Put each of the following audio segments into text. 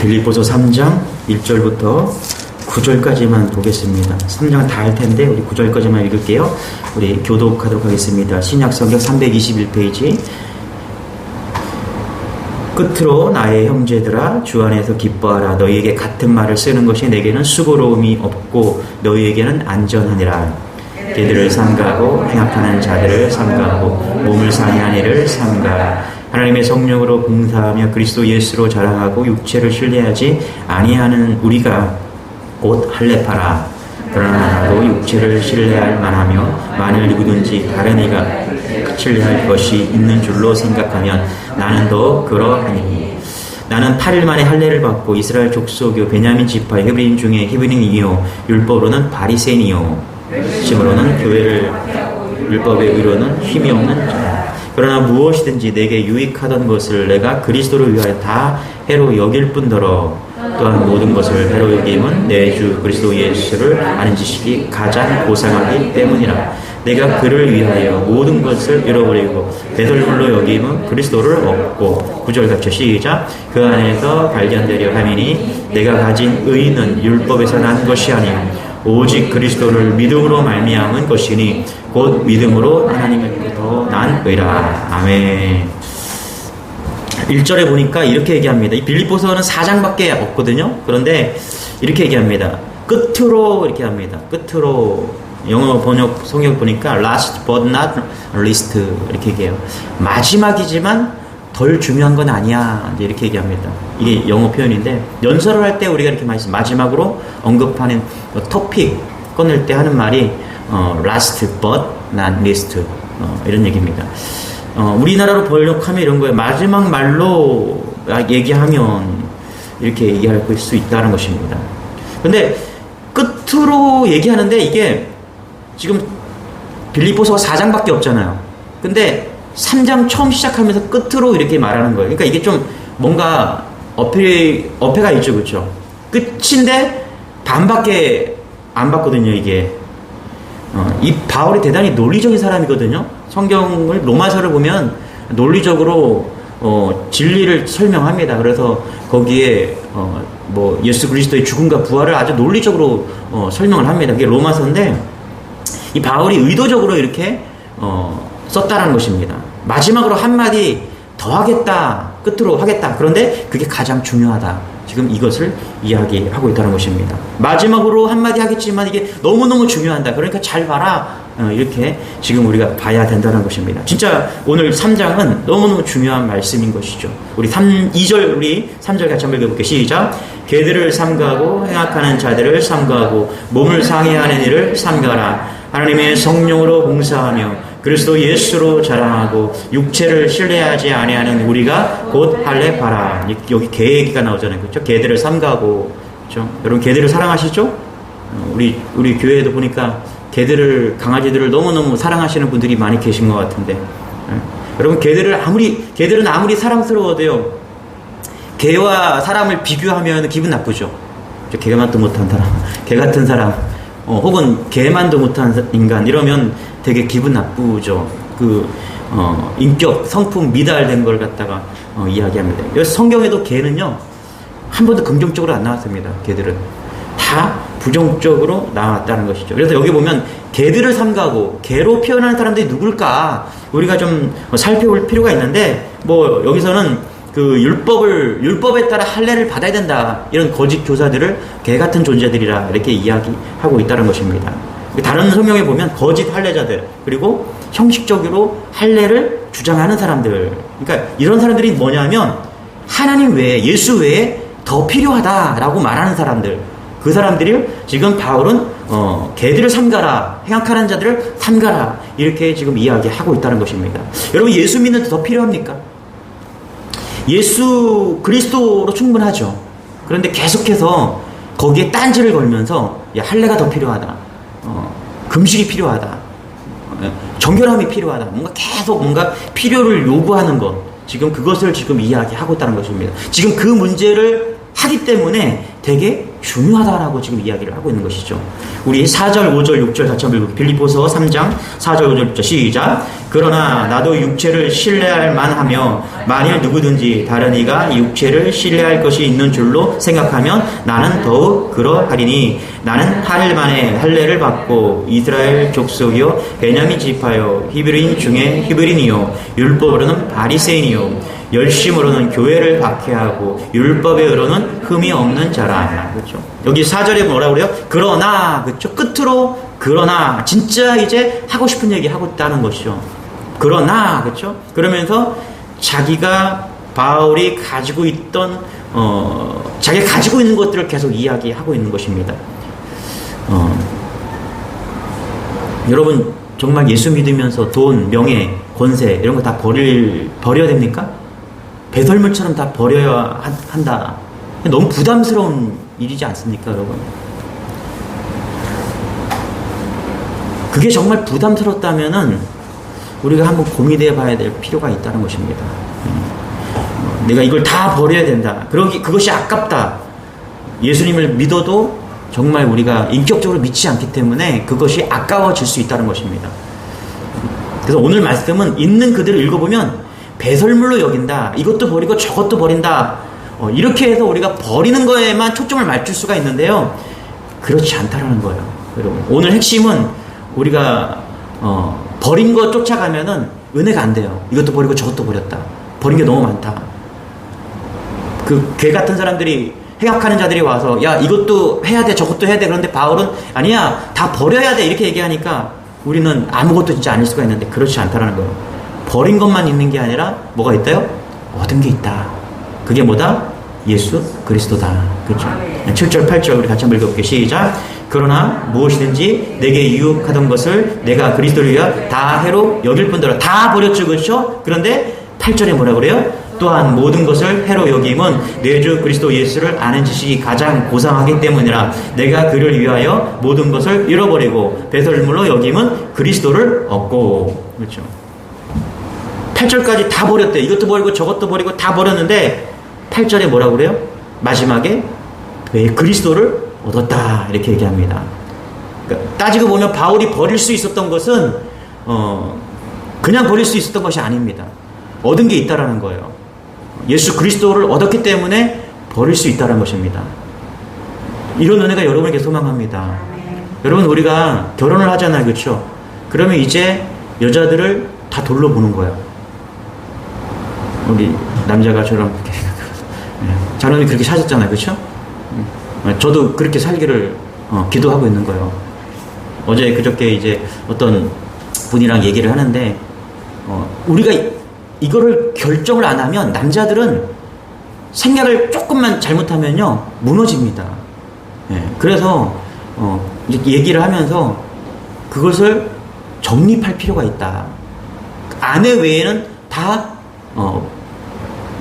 빌립보서 3장 1절부터 9절까지만 보겠습니다. 3장은 다 할 텐데 우리 9절까지만 읽을게요. 우리 교독하도록 하겠습니다. 신약성경 321페이지. 끝으로 나의 형제들아 주 안에서 기뻐하라. 너희에게 같은 말을 쓰는 것이 내게는 수고로움이 없고 너희에게는 안전하니라. 걔들을 삼가하고 행악하는 자들을 삼가하고 몸을 상해한 이를 삼가하라. 하나님의 성령으로 봉사하며 그리스도 예수로 자랑하고 육체를 신뢰하지 아니하는 우리가 곧 할례파라. 그러나 나도 육체를 신뢰할 만하며 만일 누구든지 다른 이가 신뢰할 것이 있는 줄로 생각하면 나는 더 그러하니. 나는 8일 만에 할례를 받고 이스라엘 족속이요 베냐민 지파의 히브리인 중에 히브리인이요 율법으로는 바리새인이요 심으로는 교회를 율법의 의로는 힘이 없는 자. 그러나 무엇이든지 내게 유익하던 것을 내가 그리스도를 위하여 다 해로 여길 뿐더러 또한 모든 것을 해로 여김은 내 주 그리스도 예수를 아는 지식이 가장 고상하기 때문이라. 내가 그를 위하여 모든 것을 잃어버리고 배설물로 여김은 그리스도를 얻고 9절 같이 시작. 그 안에서 발견되려 함이니 내가 가진 의는 율법에서 난 것이 아니요 오직 그리스도를 믿음으로 말미암은 것이니 곧 믿음으로 하나님으로부터 난 의라. 아멘. 1절에 보니까 이렇게 얘기합니다. 이 빌립보서는 4장밖에 없거든요. 그런데 이렇게 얘기합니다. 끝으로 이렇게 합니다. 끝으로 영어 번역 성경 보니까 last but not least 이렇게 얘기해요. 마지막이지만 덜 중요한 건 아니야. 이제 이렇게 얘기합니다. 이게 영어 표현인데 연설을 할 때 우리가 이렇게 마지막으로 언급하는 토픽 꺼낼 때 하는 말이 last but not least 이런 얘기입니다. 우리나라로 번역하면 이런 거예요. 마지막 말로 얘기하면 이렇게 얘기할 수 있다는 것입니다. 근데 끝으로 얘기하는데 이게 지금 빌립보서가 4장밖에 없잖아요. 근데 3장 처음 시작하면서 끝으로 이렇게 말하는 거예요. 그러니까 이게 좀 뭔가 어폐가 있죠. 그렇죠? 끝인데 반밖에 안 받거든요. 이게 이 바울이 대단히 논리적인 사람이거든요. 성경을 로마서를 보면 논리적으로 진리를 설명합니다. 그래서 거기에 뭐 예수 그리스도의 죽음과 부활을 아주 논리적으로 설명을 합니다. 그게 로마서인데 이 바울이 의도적으로 이렇게 썼다라는 것입니다. 마지막으로 한마디 더 하겠다. 끝으로 하겠다. 그런데 그게 가장 중요하다. 지금 이것을 이야기하고 있다는 것입니다. 마지막으로 한마디 하겠지만 이게 너무너무 중요하다. 그러니까 잘 봐라. 이렇게 지금 우리가 봐야 된다는 것입니다. 진짜 오늘 3장은 너무너무 중요한 말씀인 것이죠. 우리 2절 우리 3절 같이 한번 읽어볼게요. 시작. 걔들을 삼가하고 행악하는 자들을 삼가하고 몸을 상해하는 이를 삼가라. 하나님의 성령으로 봉사하며 그리스도 예수로 자랑하고 육체를 신뢰하지 아니하는 우리가 곧 할례파라. 여기 개 얘기가 나오잖아요. 그렇죠? 개들을 삼가하고. 그렇죠? 여러분 개들을 사랑하시죠? 우리 교회에도 보니까 개들을 강아지들을 너무너무 사랑하시는 분들이 많이 계신 것 같은데. 여러분 개들은 아무리 사랑스러워도요. 개와 사람을 비교하면 기분 나쁘죠. 개만도 못한 사람, 개 같은 사람, 혹은 개만도 못한 인간 이러면 되게 기분 나쁘죠. 인격, 성품 미달된 걸 갖다가 이야기합니다. 여기 성경에도 개는요 한 번도 긍정적으로 안 나왔습니다. 개들은 다 부정적으로 나왔다는 것이죠. 그래서 여기 보면 개들을 삼가하고 개로 표현하는 사람들이 누굴까 우리가 좀 살펴볼 필요가 있는데 뭐 여기서는 율법에 따라 할례를 받아야 된다. 이런 거짓 교사들을 개 같은 존재들이라 이렇게 이야기하고 있다는 것입니다. 다른 성경에 보면 거짓 할례자들 그리고 형식적으로 할례를 주장하는 사람들. 그러니까 이런 사람들이 뭐냐면 하나님 외에 예수 외에 더 필요하다라고 말하는 사람들. 그 사람들이 지금 바울은 개들을 삼가라. 행악하는 자들을 삼가라. 이렇게 지금 이야기하고 있다는 것입니다. 여러분 예수 믿는 데 더 필요합니까? 예수 그리스도로 충분하죠. 그런데 계속해서 거기에 딴지를 걸면서 할례가 더 필요하다. 금식이 필요하다. 정결함이 필요하다. 뭔가 필요를 요구하는 것. 지금 그것을 지금 이야기하고 있다는 것입니다. 지금 그 문제를 하기 때문에 되게 중요하다라고 지금 이야기를 하고 있는 것이죠. 우리 4절, 5절, 6절 같이 한번 읽고 빌립보서 3장 4절, 5절, 6절 시작. 그러나 나도 육체를 신뢰할 만하며 만일 누구든지 다른 이가 육체를 신뢰할 것이 있는 줄로 생각하면 나는 더욱 그러하리니 나는 8일 만에 할례를 받고 이스라엘 족속이요 베냐민 지파요 히브리인 중에 히브리인이요 율법으로는 바리새인이요 열심으로는 교회를 박해하고 율법에 의로는 흠이 없는 자라. 그렇죠. 여기 4절에 뭐라 그래요? 그러나, 그렇죠. 끝으로 그러나 진짜 이제 하고 싶은 얘기 하고 있다는 것이죠. 그러나, 그렇죠. 그러면서 자기가 바울이 가지고 있던 자기가 가지고 있는 것들을 계속 이야기하고 있는 것입니다. 여러분 정말 예수 믿으면서 돈, 명예, 권세 이런 거 다 버려야 됩니까? 배설물처럼 다 버려야 한다. 너무 부담스러운 일이지 않습니까, 여러분? 그게 정말 부담스럽다면은 우리가 한번 고민해 봐야 될 필요가 있다는 것입니다. 내가 이걸 다 버려야 된다. 그것이 아깝다. 예수님을 믿어도 정말 우리가 인격적으로 믿지 않기 때문에 그것이 아까워질 수 있다는 것입니다. 그래서 오늘 말씀은 있는 그대로 읽어보면 배설물로 여긴다. 이것도 버리고 저것도 버린다. 이렇게 해서 우리가 버리는 거에만 초점을 맞출 수가 있는데요. 그렇지 않다라는 거예요. 여러분, 오늘 핵심은 우리가 버린 거 쫓아가면은 은혜가 안 돼요. 이것도 버리고 저것도 버렸다. 버린 게 너무 많다. 그 개 같은 사람들이 해악하는 자들이 와서 야 이것도 해야 돼 저것도 해야 돼. 그런데 바울은 아니야 다 버려야 돼 이렇게 얘기하니까 우리는 아무것도 진짜 아닐 수가 있는데 그렇지 않다라는 거예요. 버린 것만 있는 게 아니라 뭐가 있다요? 얻은 게 있다. 그게 뭐다? 예수 그리스도다. 그렇죠? 7절 8절 우리 같이 한번 읽어볼게요. 시작. 그러나 무엇이든지 내게 유익하던 것을 내가 그리스도를 위하여 다 해로 여길 뿐더러 다 버렸죠. 그렇죠? 그런데 8절에 뭐라 그래요? 또한 모든 것을 해로 여김은 내 주 그리스도 예수를 아는 지식이 가장 고상하기 때문이라. 내가 그를 위하여 모든 것을 잃어버리고 배설물로 여김은 그리스도를 얻고. 그렇죠? 8절까지 다 버렸대. 이것도 버리고 저것도 버리고 다 버렸는데 8절에 뭐라고 그래요? 마지막에 왜 그리스도를 얻었다 이렇게 얘기합니다. 그러니까 따지고 보면 바울이 버릴 수 있었던 것은 그냥 버릴 수 있었던 것이 아닙니다. 얻은 게 있다라는 거예요. 예수 그리스도를 얻었기 때문에 버릴 수 있다는 것입니다. 이런 은혜가 여러분에게 소망합니다. 여러분 우리가 결혼을 하잖아요. 그렇죠? 그러면 이제 여자들을 다 돌로 보는 거예요. 우리 남자가 저랑 자녀님 그렇게 사셨잖아요. 그렇죠? 저도 그렇게 살기를 기도하고 있는 거예요. 어제 그저께 이제 어떤 분이랑 얘기를 하는데 우리가 이거를 결정을 안 하면 남자들은 생각을 조금만 잘못하면요 무너집니다. 그래서 이제 얘기를 하면서 그것을 정립할 필요가 있다. 아내 외에는 다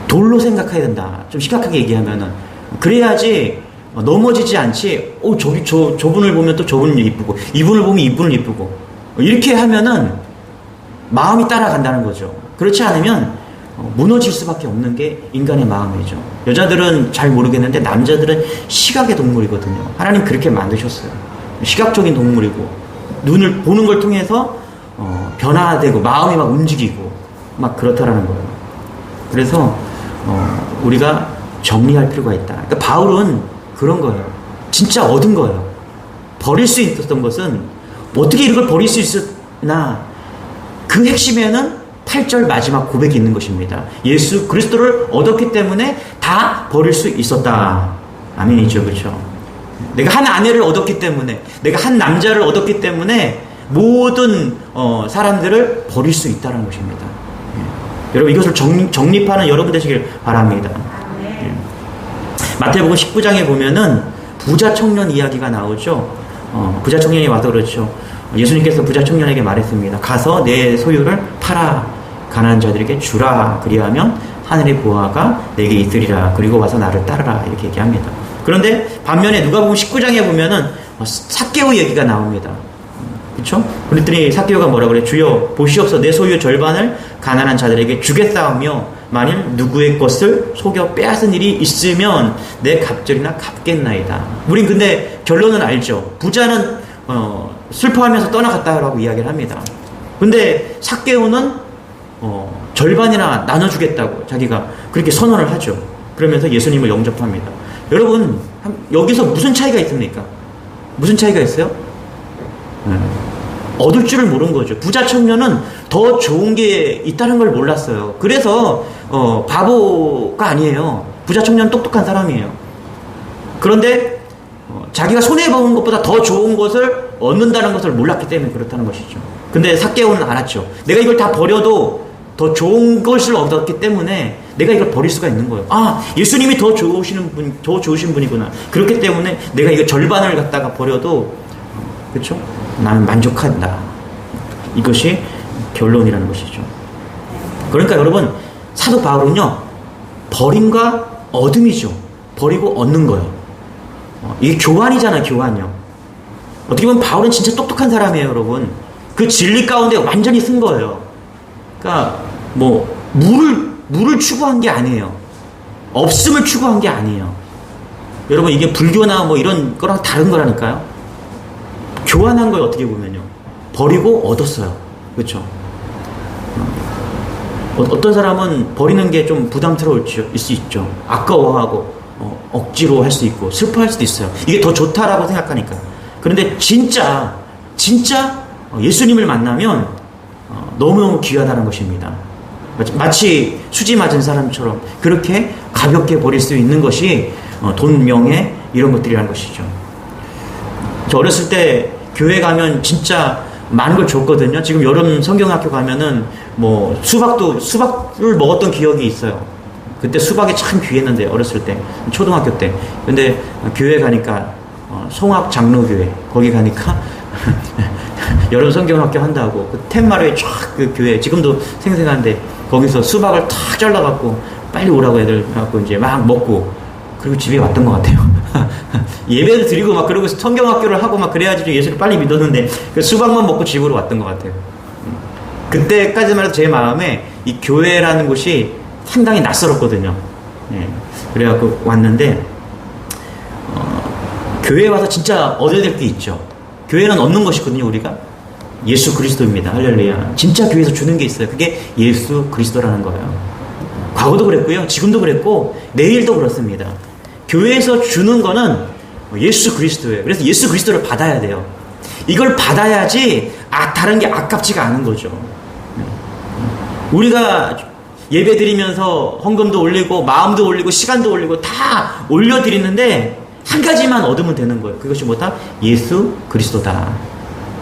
돌로 생각해야 된다. 좀 심각하게 얘기하면은 그래야지 넘어지지 않지. 저분을 보면 또 저분이 이쁘고 이분을 보면 이분을 이쁘고 이렇게 하면은 마음이 따라간다는 거죠. 그렇지 않으면 무너질 수밖에 없는 게 인간의 마음이죠. 여자들은 잘 모르겠는데 남자들은 시각의 동물이거든요. 하나님 그렇게 만드셨어요. 시각적인 동물이고 눈을 보는 걸 통해서 변화되고 마음이 막 움직이고 막 그렇다라는 거예요. 그래서 우리가 정리할 필요가 있다. 그러니까 바울은 그런 거예요. 진짜 얻은 거예요. 버릴 수 있었던 것은 어떻게 이걸 버릴 수 있었나? 그 핵심에는 8절 마지막 고백이 있는 것입니다. 예수 그리스도를 얻었기 때문에 다 버릴 수 있었다. 아멘이죠. 그렇죠? 내가 한 아내를 얻었기 때문에 내가 한 남자를 얻었기 때문에 모든 사람들을 버릴 수 있다는 것입니다. 여러분 이것을 정립하는 여러분 되시길 바랍니다. 마태복음 19장에 보면은 부자 청년 이야기가 나오죠. 부자 청년이 와서 그렇죠. 예수님께서 부자 청년에게 말했습니다. 가서 내 소유를 팔아 가난한 자들에게 주라. 그리하면 하늘의 보화가 내게 있으리라. 그리고 와서 나를 따르라. 이렇게 얘기합니다. 그런데 반면에 누가복음 19장에 보면은 삭개오 얘기가 나옵니다. 그렇죠? 그랬더니 삭개오가 뭐라 그래? 주여 보시옵소서 내 소유 절반을 가난한 자들에게 주겠사오며 만일 누구의 것을 속여 빼앗은 일이 있으면 내 갑절이나 갚겠나이다. 우린 근데 결론은 알죠. 부자는 슬퍼하면서 떠나갔다라고 이야기를 합니다. 근데 삭개오는 절반이나 나눠주겠다고 자기가 그렇게 선언을 하죠. 그러면서 예수님을 영접합니다. 여러분, 여기서 무슨 차이가 있습니까? 무슨 차이가 있어요? 얻을 줄을 모르는 거죠. 부자 청년은 더 좋은 게 있다는 걸 몰랐어요. 그래서 바보가 아니에요. 부자 청년은 똑똑한 사람이에요. 그런데 자기가 손해보는 것보다 더 좋은 것을 얻는다는 것을 몰랐기 때문에 그렇다는 것이죠. 근데 삭개오는 알았죠. 내가 이걸 다 버려도 더 좋은 것을 얻었기 때문에 내가 이걸 버릴 수가 있는 거예요. 아, 예수님이 더 좋으신 분이구나. 그렇기 때문에 내가 이거 절반을 갖다가 버려도, 그렇죠? 나는 만족한다. 이것이 결론이라는 것이죠. 그러니까 여러분, 사도 바울은요, 버림과 얻음이죠. 버리고 얻는 거예요. 이게 교환이잖아요, 교환이요. 어떻게 보면 바울은 진짜 똑똑한 사람이에요, 여러분. 그 진리 가운데 완전히 쓴 거예요. 그러니까 뭐 물을 추구한 게 아니에요. 없음을 추구한 게 아니에요. 여러분, 이게 불교나 뭐 이런 거랑 다른 거라니까요. 교환한 거예요, 어떻게 보면요. 버리고 얻었어요. 그렇죠? 어떤 사람은 버리는 게 좀 부담스러울 수 있죠. 아까워하고 억지로 할 수 있고 슬퍼할 수도 있어요. 이게 더 좋다라고 생각하니까. 그런데 진짜 예수님을 만나면 너무너무 귀하다는 것입니다. 마치 수지 맞은 사람처럼 그렇게 가볍게 버릴 수 있는 것이 돈, 명예 이런 것들이라는 것이죠. 저 어렸을 때 교회 가면 진짜 많은 걸 줬거든요. 지금 여름 성경학교 가면은 뭐 수박을 먹었던 기억이 있어요. 그때 수박이 참 귀했는데, 어렸을 때, 초등학교 때. 근데 교회 가니까 송악 장로교회 거기 가니까 여름 성경학교 한다고 그 텐마루에 쫙 그 교회 지금도 생생한데 거기서 수박을 탁 잘라갖고 빨리 오라고 애들 갖고 이제 막 먹고 그리고 집에 왔던 것 같아요. 예배를 드리고 막 그러고 성경학교를 하고 막 그래야지 예수를 빨리 믿었는데 그 수박만 먹고 집으로 왔던 것 같아요. 그때까지만 해도 제 마음에 이 교회라는 곳이 상당히 낯설었거든요. 예. 그래갖고 왔는데 교회에 와서 진짜 얻어야 될 게 있죠. 교회는 얻는 것이거든요. 우리가 예수 그리스도입니다. 할렐루야. 진짜 교회에서 주는 게 있어요. 그게 예수 그리스도라는 거예요. 과거도 그랬고요, 지금도 그랬고 내일도 그렇습니다. 교회에서 주는 거는 예수 그리스도예요. 그래서 예수 그리스도를 받아야 돼요. 이걸 받아야지 다른 게 아깝지가 않은 거죠. 우리가 예배 드리면서 헌금도 올리고 마음도 올리고 시간도 올리고 다 올려드리는데 한 가지만 얻으면 되는 거예요. 그것이 뭐다? 예수 그리스도다.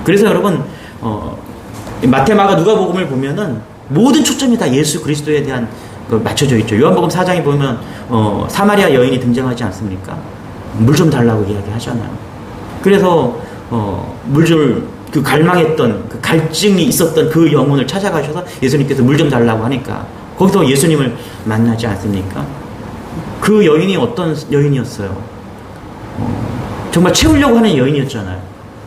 그래서 여러분 마태, 마가, 누가복음을 보면은 모든 초점이 다 예수 그리스도에 대한 맞춰져 있죠. 요한복음 4장에 보면 사마리아 여인이 등장하지 않습니까? 물 좀 달라고 이야기하잖아요. 그래서 물 좀 그 갈망했던 그 갈증이 있었던 그 영혼을 찾아가셔서 예수님께서 물 좀 달라고 하니까 거기서 예수님을 만나지 않습니까? 그 여인이 어떤 여인이었어요? 정말 채우려고 하는 여인이었잖아요.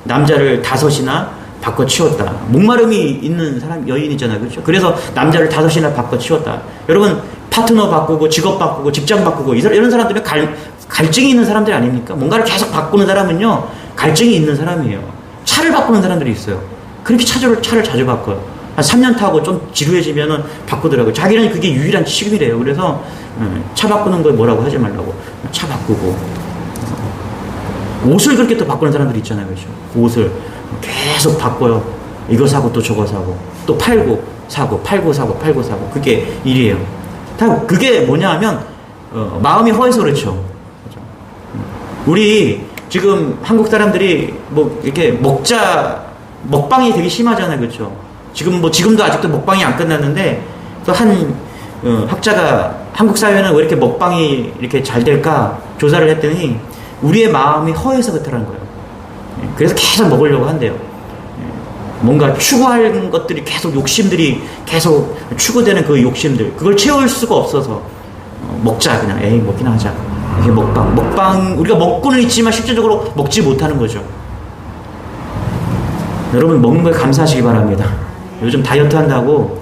남자를 5이나 바꿔 치웠다. 목마름이 있는 사람 여인이잖아요. 그렇죠? 그래서 남자를 5이나 바꿔 치웠다. 여러분, 파트너 바꾸고 직업 바꾸고 직장 바꾸고 이런 사람들은 갈증이 있는 사람들이 아닙니까? 뭔가를 계속 바꾸는 사람은요, 갈증이 있는 사람이에요. 차를 바꾸는 사람들이 있어요. 그렇게 차를 자주 바꿔요. 한 3년 타고 좀 지루해지면은 바꾸더라고요. 자기는 그게 유일한 취미래요. 그래서 차 바꾸는 거에 뭐라고 하지 말라고 차 바꾸고, 옷을 그렇게 또 바꾸는 사람들이 있잖아요. 그렇죠? 옷을 계속 바꿔요. 이거 사고 또 저거 사고 또 팔고 사고 팔고 사고 팔고 사고. 그게 일이에요. 다 그게 뭐냐 하면 마음이 허해서 그렇죠. 우리 지금 한국 사람들이 뭐 이렇게 먹방이 되게 심하잖아요. 그렇죠? 지금도 아직도 먹방이 안 끝났는데 또 한 학자가 한국 사회는 왜 이렇게 먹방이 이렇게 잘 될까 조사를 했더니 우리의 마음이 허해서 그렇다는 거예요. 그래서 계속 먹으려고 한대요. 뭔가 추구하는 것들이 계속 욕심들이 계속 추구되는 그 욕심들, 그걸 채울 수가 없어서 먹자, 그냥 먹기나 하자. 이게 먹방 우리가 먹고는 있지만 실제적으로 먹지 못하는 거죠. 여러분, 먹는 거에 감사하시기 바랍니다. 요즘 다이어트 한다고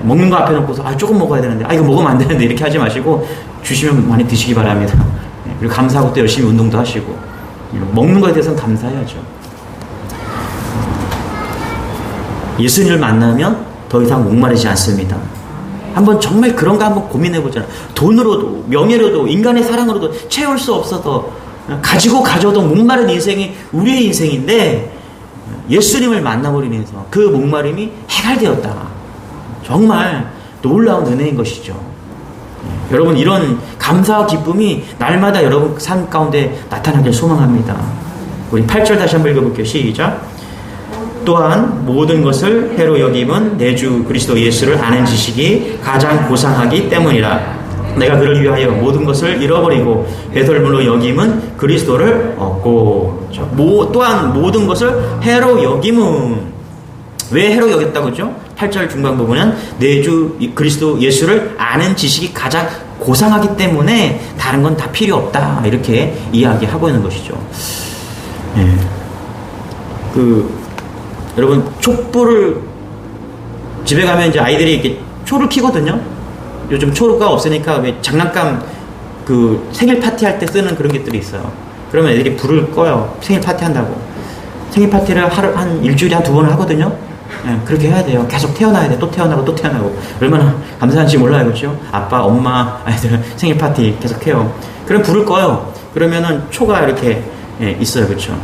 먹는 거 앞에 놓고서 조금 먹어야 되는데 이거 먹으면 안 되는데 이렇게 하지 마시고 주시면 많이 드시기 바랍니다. 그리고 감사하고 또 열심히 운동도 하시고 먹는 거에 대해서는 감사해야죠. 예수님을 만나면 더 이상 목마르지 않습니다. 한번 정말 그런가 한번 고민해보잖아요. 돈으로도 명예로도 인간의 사랑으로도 채울 수 없어서 가져도 목마른 인생이 우리의 인생인데 예수님을 만나버리면서 그 목마름이 해결되었다. 정말 놀라운 은혜인 것이죠. 여러분, 이런 감사와 기쁨이 날마다 여러분 삶 가운데 나타나길 소망합니다. 우리 8절 다시 한번 읽어볼게요. 시작. 또한 모든 것을 해로 여김은 내 주 그리스도 예수를 아는 지식이 가장 고상하기 때문이라. 내가 그를 위하여 모든 것을 잃어버리고 배설물로 여김은 그리스도를 얻고. 또한 모든 것을 해로 여김은, 왜 해로 여겼다고 그러죠? 8절 중간 부분은 내 주 그리스도 예수를 아는 지식이 가장 고상하기 때문에 다른 건 다 필요 없다, 이렇게 이야기하고 있는 것이죠. 여러분, 촛불을 집에 가면 이제 아이들이 이렇게 초를 켜거든요. 요즘 초가 없으니까 왜 장난감 생일 파티할 때 쓰는 그런 것들이 있어요. 그러면 애들이 불을 꺼요. 생일 파티 한다고. 생일 파티를 한 일주일에 한 2번을 하거든요. 그렇게 해야 돼요. 계속 태어나야 돼. 또 태어나고 또 태어나고. 얼마나 감사한지 몰라요. 그렇죠? 아빠, 엄마, 아이들 생일 파티 계속 해요. 그럼 불을 꺼요. 그러면은 초가 이렇게 있어요. 그렇죠?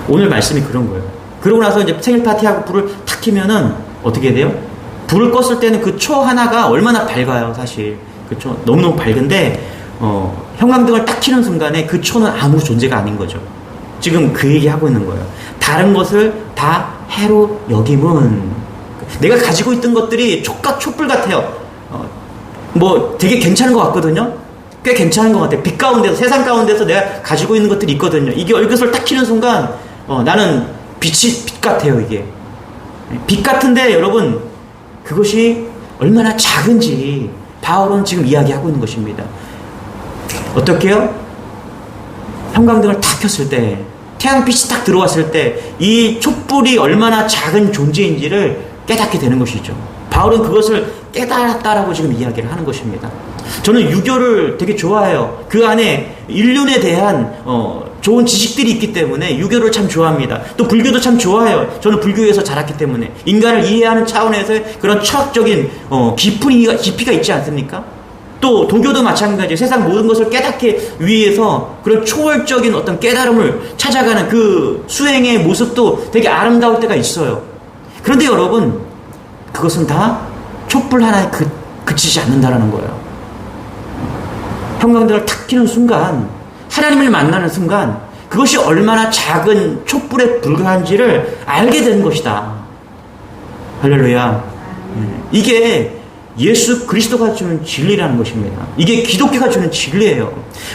오늘 말씀이 그런 거예요. 그러고 나서 이제 생일 파티하고 불을 탁 켜면은 어떻게 돼요? 불을 껐을 때는 그 초 하나가 얼마나 밝아요, 사실. 그렇죠? 너무너무 밝은데, 형광등을 딱 켜는 순간에 그 초는 아무 존재가 아닌 거죠. 지금 그 얘기 하고 있는 거예요. 다른 것을 다 해로 여김은, 내가 가지고 있던 것들이 촛불 같아요. 되게 괜찮은 것 같거든요? 꽤 괜찮은 것 같아요. 빛 가운데서, 세상 가운데서 내가 가지고 있는 것들이 있거든요. 이게 얼굴을 딱 켜는 순간, 나는 빛 같아요, 이게. 빛 같은데, 여러분, 그것이 얼마나 작은지 바울은 지금 이야기하고 있는 것입니다. 어떻게요? 형광등을 탁 켰을 때, 태양빛이 딱 들어왔을 때 이 촛불이 얼마나 작은 존재인지를 깨닫게 되는 것이죠. 바울은 그것을 깨달았다라고 지금 이야기를 하는 것입니다. 저는 유교를 되게 좋아해요. 그 안에 인륜에 대한 좋은 지식들이 있기 때문에 유교를 참 좋아합니다. 또 불교도 참 좋아해요. 저는 불교에서 자랐기 때문에 인간을 이해하는 차원에서의 그런 철학적인 깊이가 있지 않습니까? 또 도교도 마찬가지예요. 세상 모든 것을 깨닫기 위해서 그런 초월적인 어떤 깨달음을 찾아가는 그 수행의 모습도 되게 아름다울 때가 있어요. 그런데 여러분, 그것은 다 촛불 하나에 그치지 않는다라는 거예요. 형광등을 탁 켜는 순간, 하나님을 만나는 순간 그것이 얼마나 작은 촛불에 불과한지를 알게 되는 것이다. 할렐루야. 이게 예수 그리스도가 주는 진리라는 것입니다. 이게 기독교가 주는 진리예요.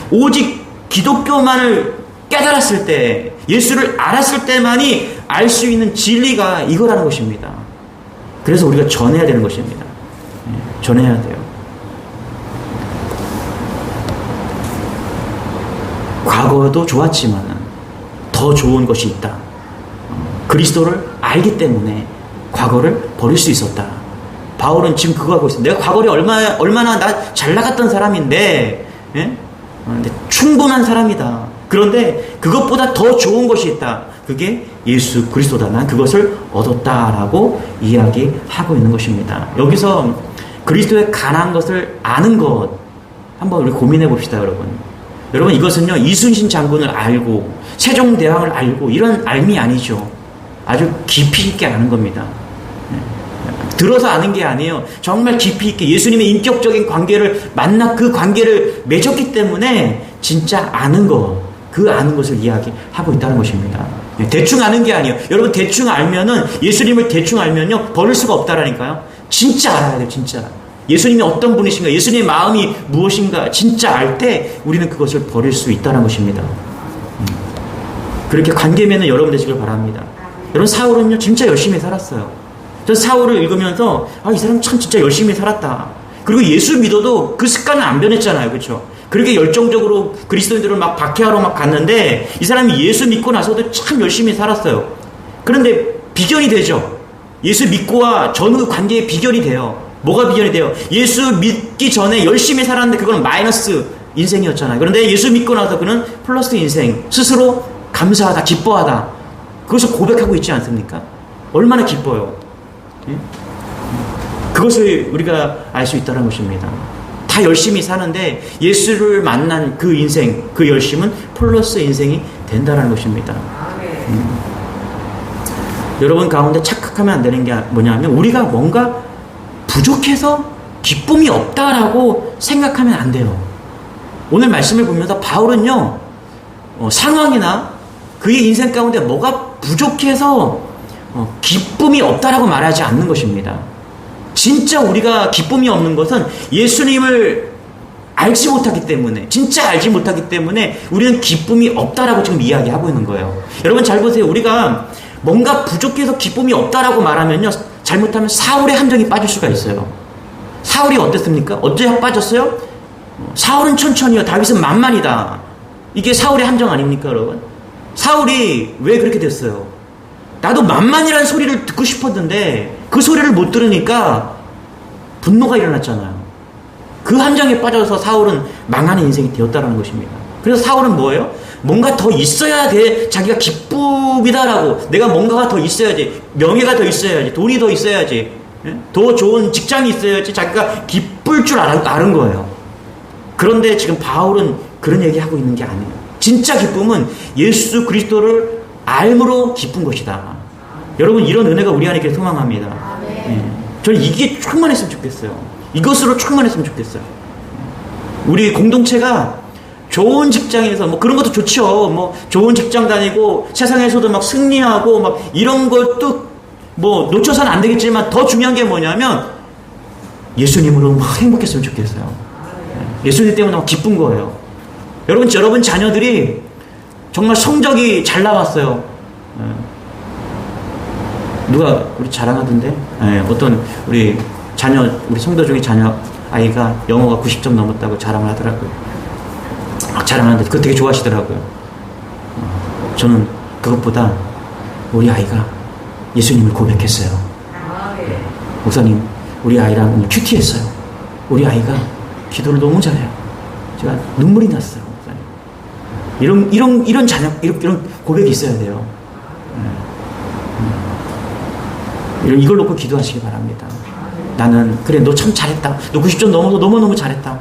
오직 기독교만을 깨달았을 때, 예수를 알았을 때만이 알 수 있는 진리가 이거라는 것입니다. 그래서 우리가 전해야 되는 것입니다. 전해야 돼요. 과거도 좋았지만 더 좋은 것이 있다. 그리스도를 알기 때문에 과거를 버릴 수 있었다. 바울은 지금 그거 하고 있어요. 내가 과거에 얼마나 나 잘 나갔던 사람인데, 근데 충분한 사람이다. 그런데 그것보다 더 좋은 것이 있다. 그게 예수 그리스도다. 난 그것을 얻었다라고 이야기하고 있는 것입니다. 여기서 그리스도의 가난한 것을 아는 것 한번 우리 고민해 봅시다, 여러분. 여러분, 이것은요, 이순신 장군을 알고 세종대왕을 알고 이런 알미 아니죠. 아주 깊이 있게 아는 겁니다. 들어서 아는 게 아니에요. 정말 깊이 있게 예수님의 인격적인 관계를 만나 그 관계를 맺었기 때문에 진짜 아는 것, 그 아는 것을 이야기하고 있다는 것입니다. 대충 아는 게 아니에요. 여러분, 대충 알면은, 예수님을 대충 알면요, 버릴 수가 없다라니까요. 진짜 알아야 돼요, 진짜. 예수님이 어떤 분이신가, 예수님의 마음이 무엇인가 진짜 알 때 우리는 그것을 버릴 수 있다는 것입니다. 그렇게 관계 맺는 여러분 되시길 바랍니다. 여러분, 사울은요, 진짜 열심히 살았어요. 저 사울을 읽으면서 이 사람 참 진짜 열심히 살았다. 그리고 예수 믿어도 그 습관은 안 변했잖아요. 그렇죠? 그렇게 열정적으로 그리스도인들을 막 박해하러 막 갔는데 이 사람이 예수 믿고 나서도 참 열심히 살았어요. 그런데 비견이 되죠. 예수 믿고와 전후 관계의 비결이 돼요. 뭐가 비결이 돼요? 예수 믿기 전에 열심히 살았는데 그건 마이너스 인생이었잖아요. 그런데 예수 믿고 나서 그는 플러스 인생, 스스로 감사하다, 기뻐하다. 그것을 고백하고 있지 않습니까? 얼마나 기뻐요. 예? 그것을 우리가 알 수 있다는 것입니다. 다 열심히 사는데 예수를 만난 그 인생, 그 열심은 플러스 인생이 된다는 것입니다. 여러분 가운데 착각하면 안 되는 게 뭐냐면 우리가 뭔가 부족해서 기쁨이 없다라고 생각하면 안 돼요. 오늘 말씀을 보면서 바울은요, 상황이나 그의 인생 가운데 뭐가 부족해서 기쁨이 없다라고 말하지 않는 것입니다. 진짜 우리가 기쁨이 없는 것은 예수님을 알지 못하기 때문에, 진짜 알지 못하기 때문에 우리는 기쁨이 없다라고 지금 이야기하고 있는 거예요. 여러분 잘 보세요. 우리가 뭔가 부족해서 기쁨이 없다라고 말하면요, 잘못하면 사울의 함정이 빠질 수가 있어요. 사울이 어땠습니까? 어째 빠졌어요? 사울은 천천히요, 다윗은 만만이다. 이게 사울의 함정 아닙니까, 여러분? 사울이 왜 그렇게 됐어요? 나도 만만이라는 소리를 듣고 싶었는데 그 소리를 못 들으니까 분노가 일어났잖아요. 그 함정에 빠져서 사울은 망하는 인생이 되었다는 것입니다. 그래서 사울은 뭐예요? 뭔가 더 있어야 돼. 자기가 기쁨이다라고. 내가 뭔가가 더 있어야지. 명예가 더 있어야지. 돈이 더 있어야지. 더 좋은 직장이 있어야지. 자기가 기쁠 줄 아는 거예요. 그런데 지금 바울은 그런 얘기하고 있는 게 아니에요. 진짜 기쁨은 예수 그리스도를 알므로 기쁜 것이다. 여러분 이런 은혜가 우리 안에 소망합니다. 저는 이게 충만했으면 좋겠어요. 이것으로 충만했으면 좋겠어요. 우리 공동체가 좋은 직장에서 뭐 그런 것도 좋죠. 뭐 좋은 직장 다니고 세상에서도 막 승리하고 막 이런 것도 뭐 놓쳐서는 안 되겠지만 더 중요한 게 뭐냐면 예수님으로 막 행복했으면 좋겠어요. 예수님 때문에 막 기쁜 거예요. 여러분 자녀들이 정말 성적이 잘 나왔어요. 누가 우리 자랑하던데? 어떤 우리 성도 중에 자녀 아이가 영어가 90점 넘었다고 자랑을 하더라고요. 막 자랑하는데 그거 되게 좋아하시더라고요. 저는 그것보다 우리 아이가 예수님을 고백했어요. 목사님, 우리 아이랑 오늘 큐티했어요. 우리 아이가 기도를 너무 잘해요. 제가 눈물이 났어요. 이런 자녀, 이런 고백이 있어야 돼요. 이걸 놓고 기도하시기 바랍니다. 나는, 그래, 너 참 잘했다. 너 90점 넘어서 너무너무 잘했다.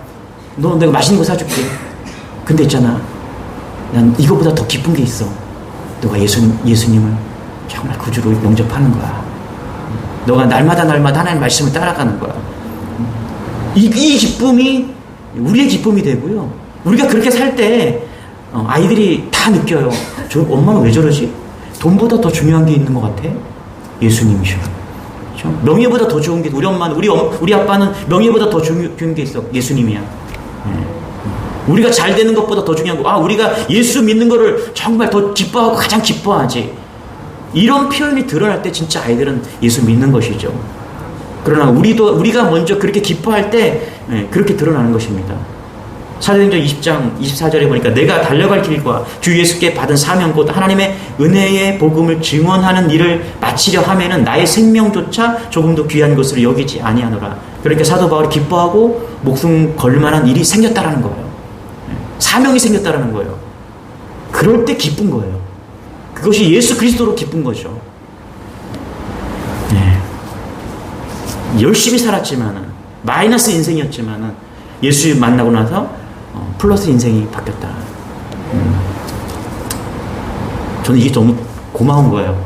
너 내가 맛있는 거 사줄게. 근데 있잖아. 난 이거보다 더 기쁜 게 있어. 너가 예수님을 정말 구주로 영접하는 거야. 너가 날마다 하나님의 말씀을 따라가는 거야. 이 기쁨이 우리의 기쁨이 되고요. 우리가 그렇게 살 때 아이들이 다 느껴요. 저 엄마는 왜 저러지? 돈보다 더 중요한 게 있는 것 같아. 예수님이셔. 그렇죠? 명예보다 더 좋은 게 우리 엄마는 우리 아빠는 명예보다 더 중요한 게 있어. 예수님이야. 우리가 잘 되는 것보다 더 중요한 거. 우리가 예수 믿는 거를 정말 더 기뻐하고 가장 기뻐하지. 이런 표현이 드러날 때 진짜 아이들은 예수 믿는 것이죠. 그러나 우리가 먼저 그렇게 기뻐할 때 그렇게 드러나는 것입니다. 사도행전 20장 24절에 보니까 내가 달려갈 길과 주 예수께 받은 사명 곧 하나님의 은혜의 복음을 증언하는 일을 마치려 하면은 나의 생명조차 조금도 귀한 것으로 여기지 아니하노라. 그러니까 사도 바울이 기뻐하고 목숨 걸 만한 일이 생겼다라는 거예요. 사명이 생겼다라는 거예요. 그럴 때 기쁜 거예요. 그것이 예수 그리스도로 기쁜 거죠. 열심히 살았지만은 마이너스 인생이었지만은 예수 만나고 나서 플러스 인생이 바뀌었다. 저는 이게 너무 고마운 거예요.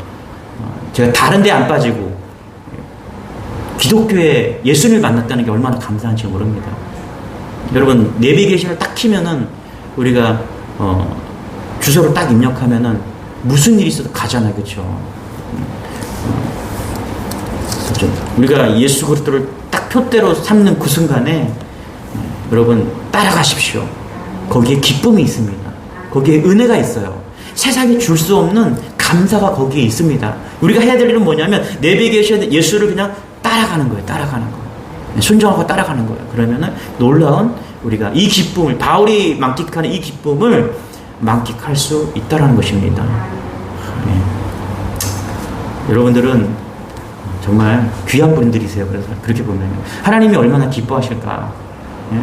제가 다른 데 안 빠지고 기독교에 예수를 만났다는 게 얼마나 감사한지 모릅니다. 여러분 내비게이션을 딱 키면은 우리가 주소를 딱 입력하면은 무슨 일이 있어도 가잖아요, 그렇죠? 우리가 예수 그리스도를 딱 표대로 삼는 그 순간에 여러분 따라가십시오. 거기에 기쁨이 있습니다. 거기에 은혜가 있어요. 세상이 줄 수 없는 감사가 거기에 있습니다. 우리가 해야 될 일은 뭐냐면 내비게이션에 예수를 그냥 따라가는 거예요. 따라가는 거예요. 순종하고 따라가는 거예요. 그러면은 놀라운 우리가 이 기쁨을, 바울이 만끽하는 이 기쁨을 만끽할 수 있다라는 것입니다. 여러분들은 정말 귀한 분들이세요. 그래서 그렇게 보면 하나님이 얼마나 기뻐하실까. 예?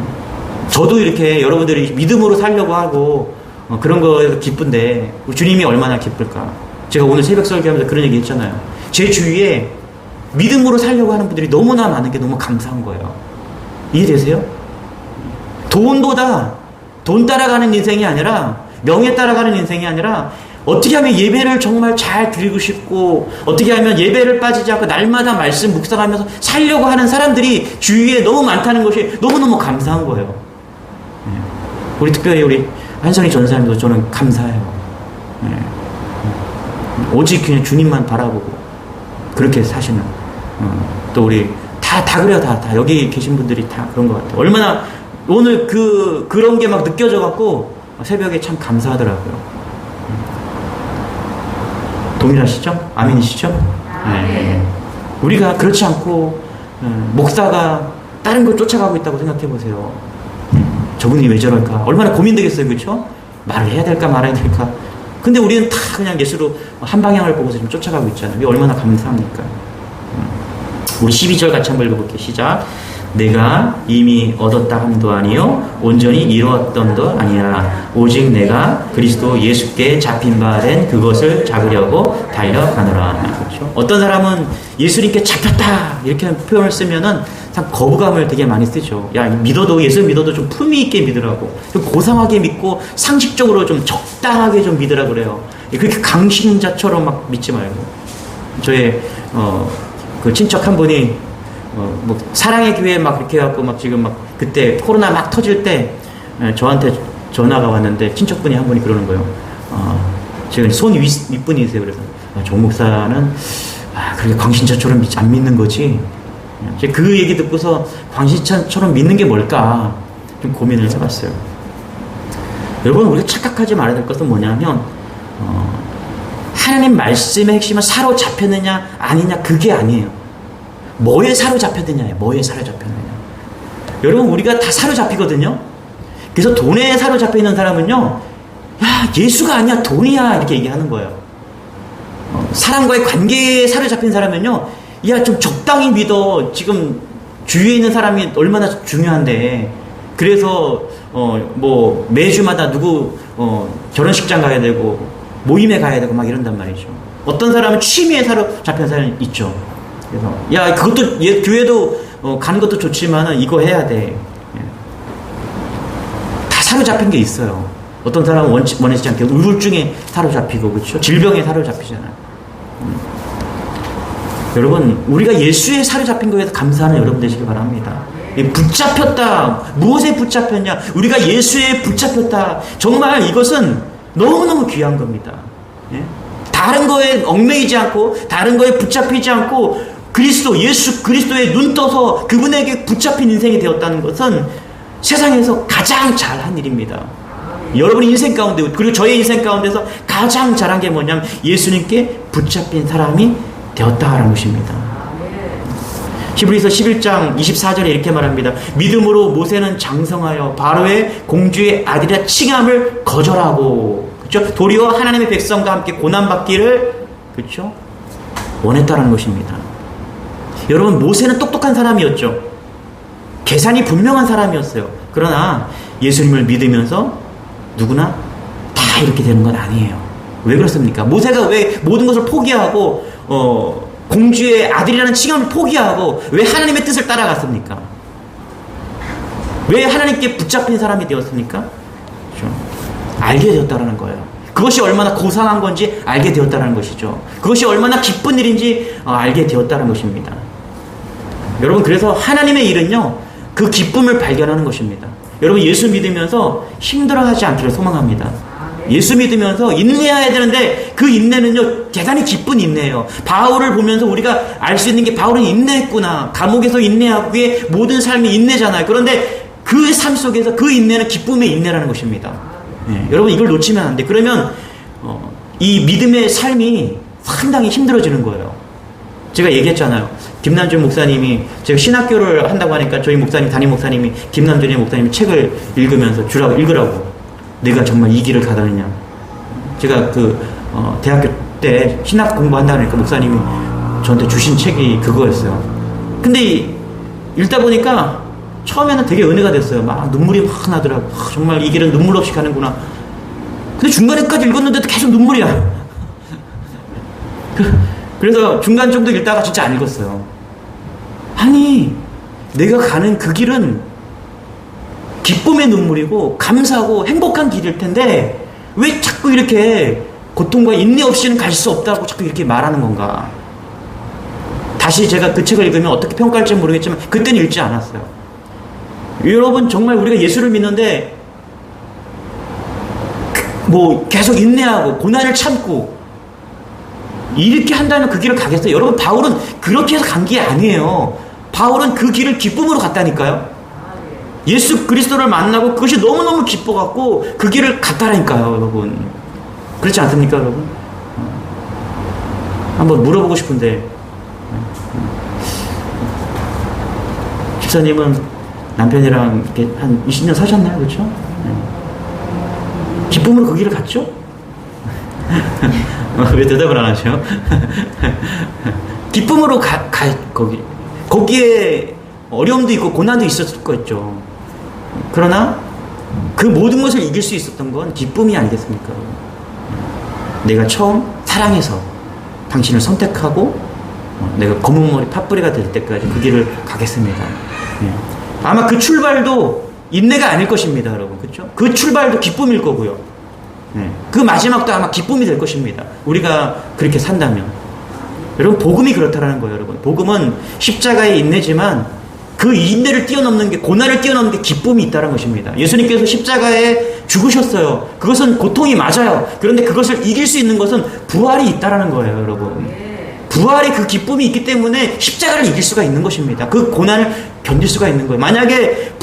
저도 이렇게 여러분들이 믿음으로 살려고 하고 그런 거에서 기쁜데 주님이 얼마나 기쁠까. 제가 오늘 새벽 설교하면서 그런 얘기 했잖아요. 제 주위에 믿음으로 살려고 하는 분들이 너무나 많은 게 너무 감사한 거예요. 이해되세요? 돈보다 돈 따라가는 인생이 아니라 명예 따라가는 인생이 아니라 어떻게 하면 예배를 정말 잘 드리고 싶고 어떻게 하면 예배를 빠지지 않고 날마다 말씀 묵상하면서 살려고 하는 사람들이 주위에 너무 많다는 것이 너무너무 감사한 거예요. 우리 특별히 우리 한선희 전사님도 저는 감사해요. 오직 그냥 주님만 바라보고 그렇게 사시는 또 우리 다 그래요. 다 여기 계신 분들이 다 그런 것 같아요. 얼마나 오늘 그런 게 막 느껴져 갖고 새벽에 참 감사하더라고요. 동일하시죠? 아멘이시죠? 네. 우리가 그렇지 않고 목사가 다른 걸 쫓아가고 있다고 생각해 보세요. 저분이 왜 저럴까? 얼마나 고민되겠어요, 그렇죠? 말을 해야 될까 말아야 될까? 근데 우리는 다 그냥 예수로 한 방향을 보고서 지금 쫓아가고 있잖아요. 이게 얼마나 감사합니까? 우리 12절 같이 한번 읽어볼게요. 시작. 내가 이미 얻었다 함도 아니요 온전히 이루었던도 아니라 오직 내가 그리스도 예수께 잡힌 바 된 그것을 잡으려고 달려가노라. 그렇죠? 어떤 사람은 예수님께 잡혔다 이렇게 표현을 쓰면은 참 거부감을 되게 많이 쓰죠. 야, 믿어도 예수 믿어도 좀 품위 있게 믿으라고, 좀 고상하게 믿고 상식적으로 좀 적당하게 좀 믿으라 그래요. 그렇게 강신자처럼 막 믿지 말고. 저의 그 친척 한 분이 뭐 사랑의 교회 막 이렇게 해갖고 막 지금 막 그때 코로나 막 터질 때 저한테 전화가 왔는데 친척분이 한 분이 그러는 거예요. 지금 손 윗분이세요. 그래서 조 목사는 그렇게 광신자처럼 안 믿는 거지. 그 얘기 듣고서 광신자처럼 믿는 게 뭘까 좀 고민을 해봤어요. 여러분, 우리가 착각하지 말아야 될 것은 뭐냐면 하나님 말씀의 핵심은 사로잡혔느냐 아니냐 그게 아니에요. 뭐에 사로잡혔느냐예요. 뭐에 사로잡혔느냐. 여러분, 우리가 다 사로잡히거든요. 그래서 돈에 사로잡혀 있는 사람은요, 야, 예수가 아니야 돈이야 이렇게 얘기하는 거예요. 사람과의 관계에 사로잡힌 사람은요, 야, 좀 적당히 믿어. 지금 주위에 있는 사람이 얼마나 중요한데. 그래서 뭐 매주마다 누구 결혼식장 가야 되고 모임에 가야 되고 막 이런단 말이죠. 어떤 사람은 취미에 사로잡힌 사람이 있죠. 그래서 야, 그것도 교회도 가는 것도 좋지만은 이거 해야 돼. 다 사로잡힌 게 있어요. 어떤 사람은 원하지 않게 우울증에 사로잡히고, 그렇죠? 질병에 사로잡히잖아요. 여러분, 우리가 예수에 사로잡힌 거에서 감사하는 여러분 되시기 바랍니다. 붙잡혔다. 무엇에 붙잡혔냐? 우리가 예수에 붙잡혔다. 정말 이것은 너무너무 귀한 겁니다. 예? 다른 거에 얽매이지 않고, 다른 거에 붙잡히지 않고, 예수 그리스도에 눈 떠서 그분에게 붙잡힌 인생이 되었다는 것은 세상에서 가장 잘한 일입니다. 여러분 인생 가운데, 그리고 저의 인생 가운데서 가장 잘한 게 뭐냐면 예수님께 붙잡힌 사람이 되었다라는 것입니다. 히브리서 11장 24절에 이렇게 말합니다. 믿음으로 모세는 장성하여 바로의 공주의 아들이라 칭함을 거절하고, 그렇죠? 도리어 하나님의 백성과 함께 고난받기를, 그렇죠? 원했다라는 것입니다. 여러분, 모세는 똑똑한 사람이었죠. 계산이 분명한 사람이었어요. 그러나 예수님을 믿으면서 누구나 다 이렇게 되는 건 아니에요. 왜 그렇습니까? 모세가 왜 모든 것을 포기하고 공주의 아들이라는 칭함을 포기하고 왜 하나님의 뜻을 따라갔습니까? 왜 하나님께 붙잡힌 사람이 되었습니까? 그렇죠? 알게 되었다는 거예요. 그것이 얼마나 고상한 건지 알게 되었다는 것이죠. 그것이 얼마나 기쁜 일인지 알게 되었다는 것입니다. 여러분, 그래서 하나님의 일은요, 그 기쁨을 발견하는 것입니다. 여러분, 예수 믿으면서 힘들어하지 않기를 소망합니다. 예수 믿으면서 인내해야 되는데 그 인내는요, 대단히 기쁜 인내예요. 바울을 보면서 우리가 알 수 있는 게 바울은 인내했구나. 감옥에서 인내하고 그게 모든 삶이 인내잖아요. 그런데 그 삶 속에서 그 인내는 기쁨의 인내라는 것입니다. 여러분, 이걸 놓치면 안 돼. 그러면 이 믿음의 삶이 상당히 힘들어지는 거예요. 제가 얘기했잖아요. 김남준 목사님이, 제가 신학교를 한다고 하니까 저희 목사님, 담임 목사님이, 김남준의 목사님이 책을 읽으면서 읽으라고. 내가 정말 이 길을 가다느냐. 제가 대학교 때 신학 공부한다고 하니까 목사님이 저한테 주신 책이 그거였어요. 근데 읽다 보니까 처음에는 되게 은혜가 됐어요. 막 눈물이 막 나더라고. 정말 이 길은 눈물 없이 가는구나. 근데 중간에까지 읽었는데도 계속 눈물이야. 그래서 중간 정도 읽다가 진짜 안 읽었어요. 아니, 내가 가는 그 길은 기쁨의 눈물이고 감사하고 행복한 길일 텐데 왜 자꾸 이렇게 고통과 인내 없이는 갈 수 없다고 자꾸 이렇게 말하는 건가? 다시 제가 그 책을 읽으면 어떻게 평가할지 모르겠지만 그때는 읽지 않았어요. 여러분, 정말 우리가 예수를 믿는데 뭐 계속 인내하고 고난을 참고 이렇게 한다면 그 길을 가겠어요? 여러분, 바울은 그렇게 해서 간 게 아니에요. 바울은 그 길을 기쁨으로 갔다니까요. 예수 그리스도를 만나고 그것이 너무너무 기뻐갖고 그 길을 갔다라니까요, 여러분. 그렇지 않습니까, 여러분? 한번 물어보고 싶은데, 집사님은 남편이랑 이렇게 한 20년 사셨나요? 그렇죠? 기쁨으로 그 길을 갔죠? 왜 대답을 안 하죠? 기쁨으로 거기에 어려움도 있고 고난도 있었을 거였죠. 그러나 그 모든 것을 이길 수 있었던 건 기쁨이 아니겠습니까? 내가 처음 사랑해서 당신을 선택하고 내가 검은 머리 팥뿌리가 될 때까지 그 길을 가겠습니다. 아마 그 출발도 인내가 아닐 것입니다, 여러분. 그렇죠? 그 출발도 기쁨일 거고요. 그 마지막도 아마 기쁨이 될 것입니다. 우리가 그렇게 산다면. 여러분, 복음이 그렇다라는 거예요, 여러분. 복음은 십자가의 인내지만 그 인내를 뛰어넘는 게, 고난을 뛰어넘는 게 기쁨이 있다는 것입니다. 예수님께서 십자가에 죽으셨어요. 그것은 고통이 맞아요. 그런데 그것을 이길 수 있는 것은 부활이 있다는 거예요, 여러분. 부활의 그 기쁨이 있기 때문에 십자가를 이길 수가 있는 것입니다. 그 고난을 견딜 수가 있는 거예요. 만약에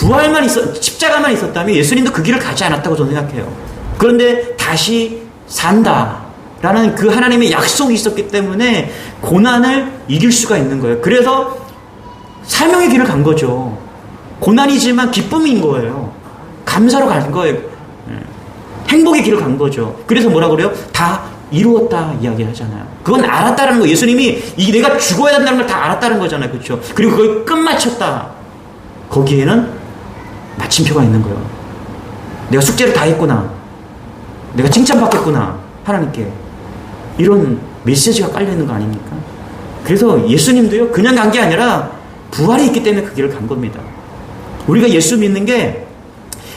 십자가만 있었다면 예수님도 그 길을 가지 않았다고 저는 생각해요. 그런데 다시 산다라는 그 하나님의 약속이 있었기 때문에 고난을 이길 수가 있는 거예요. 그래서 사명의 길을 간 거죠. 고난이지만 기쁨인 거예요. 감사로 간 거예요. 행복의 길을 간 거죠. 그래서 뭐라 그래요? 다 이루었다 이야기하잖아요. 그건 알았다는 거. 예수님이 내가 죽어야 된다는 걸 다 알았다는 거잖아요. 그렇죠? 그리고 그걸 끝마쳤다. 거기에는 마침표가 있는 거예요. 내가 숙제를 다 했구나. 내가 칭찬받겠구나. 하나님께. 이런 메시지가 깔려있는 거 아닙니까? 그래서 예수님도요, 그냥 간 게 아니라 부활이 있기 때문에 그 길을 간 겁니다. 우리가 예수 믿는 게,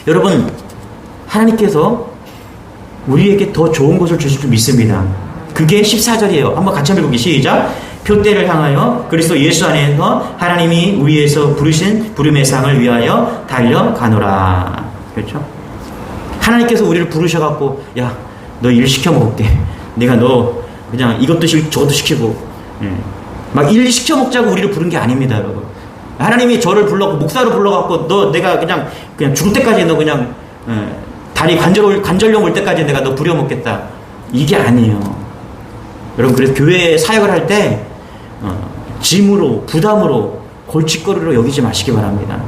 여러분, 하나님께서 우리에게 더 좋은 것을 주실 줄 믿습니다. 그게 14절이에요. 한번 같이 읽어보기 시작. 표대를 향하여 그리스도 예수 안에서 하나님이 우리에서 부르신 부름의 상을 위하여 달려가노라. 그렇죠? 하나님께서 우리를 부르셔갖고, 야, 너 일 시켜 먹을게. 내가 너 그냥 이것도 시키고 저것도 시키고, 막 일 시켜 먹자고 우리를 부른 게 아닙니다, 여러분. 하나님이 저를 불렀고 목사로 불러갖고 너 내가 그냥 죽을 때까지 너 그냥 다리 관절염 올 때까지 내가 너 부려먹겠다. 이게 아니에요. 여러분, 그래서 교회 사역을 할 때 짐으로, 부담으로, 골칫거리로 여기지 마시기 바랍니다.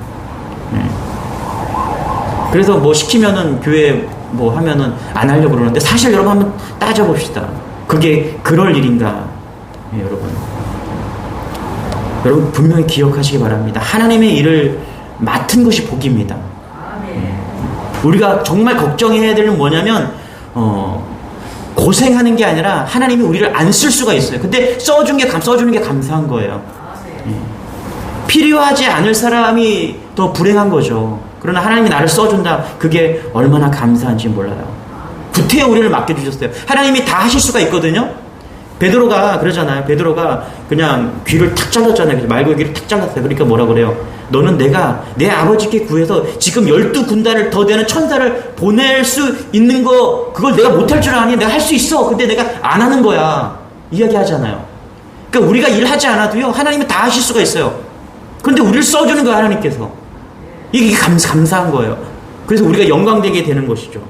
그래서 뭐 시키면은 교회 뭐 하면은 안 하려고 그러는데 사실 여러분 한번 따져봅시다. 그게 그럴 일인가? 여러분. 여러분 분명히 기억하시기 바랍니다. 하나님의 일을 맡은 것이 복입니다. 우리가 정말 걱정해야 되는 뭐냐면 고생하는 게 아니라 하나님이 우리를 안 쓸 수가 있어요. 근데 써주는 게 감사한 거예요. 필요하지 않을 사람이 더 불행한 거죠. 그러나 하나님이 나를 써준다. 그게 얼마나 감사한지 몰라요. 구태여 우리를 맡겨주셨어요. 하나님이 다 하실 수가 있거든요. 베드로가 그러잖아요. 베드로가 그냥 귀를 탁 잘랐잖아요. 말고 귀를 탁 잘랐어요. 그러니까 뭐라 그래요? 너는 내가 내 아버지께 구해서 지금 12군단을 더 되는 천사를 보낼 수 있는 거, 그걸 내가 못할 줄 아니? 내가 할 수 있어. 근데 내가 안 하는 거야. 이야기하잖아요. 그러니까 우리가 일하지 않아도요, 하나님이 다 하실 수가 있어요. 그런데 우리를 써주는 거야, 하나님께서. 이게 감사한 거예요. 그래서 우리가 영광되게 되는 것이죠.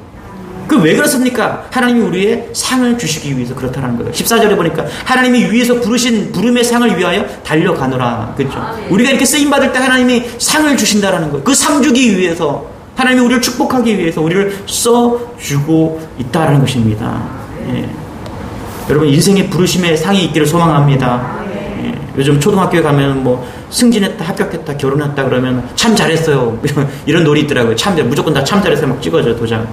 그 왜 그렇습니까? 하나님이 우리의 상을 주시기 위해서 그렇다는 거예요. 14절에 보니까 하나님이 위에서 부르신 부름의 상을 위하여 달려가노라. 그렇죠? 우리가 이렇게 쓰임받을 때 하나님이 상을 주신다라는 거예요. 그 상 주기 위해서, 하나님이 우리를 축복하기 위해서 우리를 써주고 있다라는 것입니다. 예. 여러분, 인생의 부르심의 상이 있기를 소망합니다. 요즘 초등학교에 가면 뭐 승진했다, 합격했다, 결혼했다 그러면 참 잘했어요. 이런 놀이 있더라고요. 참 잘, 무조건 다 참 잘했어요. 막 찍어줘, 도장.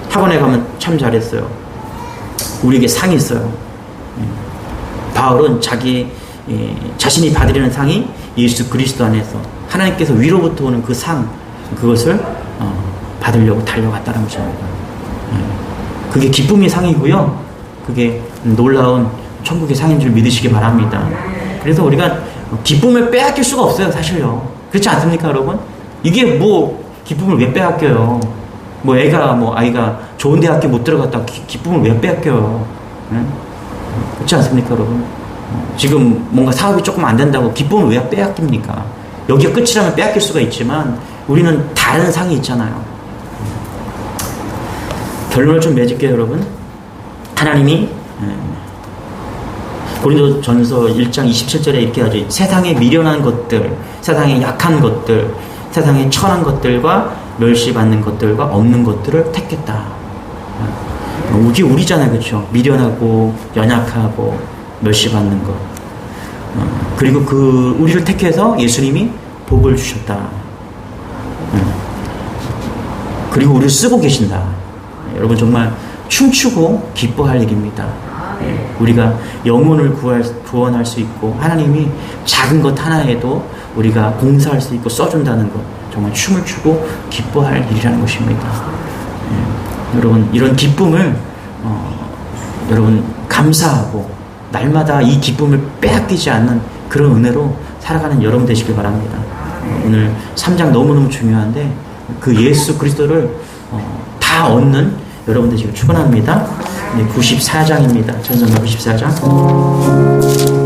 학원에 가면 참 잘했어요. 우리에게 상이 있어요. 바울은 자기 자신이 받으려는 상이 예수 그리스도 안에서 하나님께서 위로부터 오는 그 상, 그것을 받으려고 달려갔다는 것입니다. 그게 기쁨의 상이고요. 그게 놀라운 천국의 상인 줄 믿으시기 바랍니다. 그래서 우리가 기쁨을 빼앗길 수가 없어요, 사실요. 그렇지 않습니까, 여러분? 이게 뭐 기쁨을 왜 빼앗겨요? 뭐 아이가 좋은 대학교 못 들어갔다고 기쁨을 왜 빼앗겨요? 그렇지 않습니까, 여러분? 지금 뭔가 사업이 조금 안 된다고 기쁨을 왜 빼앗깁니까? 여기가 끝이라면 빼앗길 수가 있지만 우리는 다른 상이 있잖아요. 결론을 좀 맺을게요, 여러분. 하나님이 고린도전서 1장 27절에 이렇게 하죠. 세상에 미련한 것들, 세상에 약한 것들, 세상에 천한 것들과 멸시받는 것들과 없는 것들을 택했다. 이게 우리잖아요, 그렇죠? 미련하고 연약하고 멸시받는 것. 그리고 그 우리를 택해서 예수님이 복을 주셨다. 그리고 우리를 쓰고 계신다. 여러분 정말 춤추고 기뻐할 일입니다. 우리가 영혼을 구원할 수 있고 하나님이 작은 것 하나에도 우리가 봉사할 수 있고 써준다는 것, 정말 춤을 추고 기뻐할 일이라는 것입니다. 여러분 이런 기쁨을 여러분 감사하고 날마다 이 기쁨을 빼앗기지 않는 그런 은혜로 살아가는 여러분 되시길 바랍니다. 오늘 3장 너무너무 중요한데 그 예수 그리스도를 다 얻는 여러분 되시길 축원합니다. 네, 94장입니다. 전성가 94장.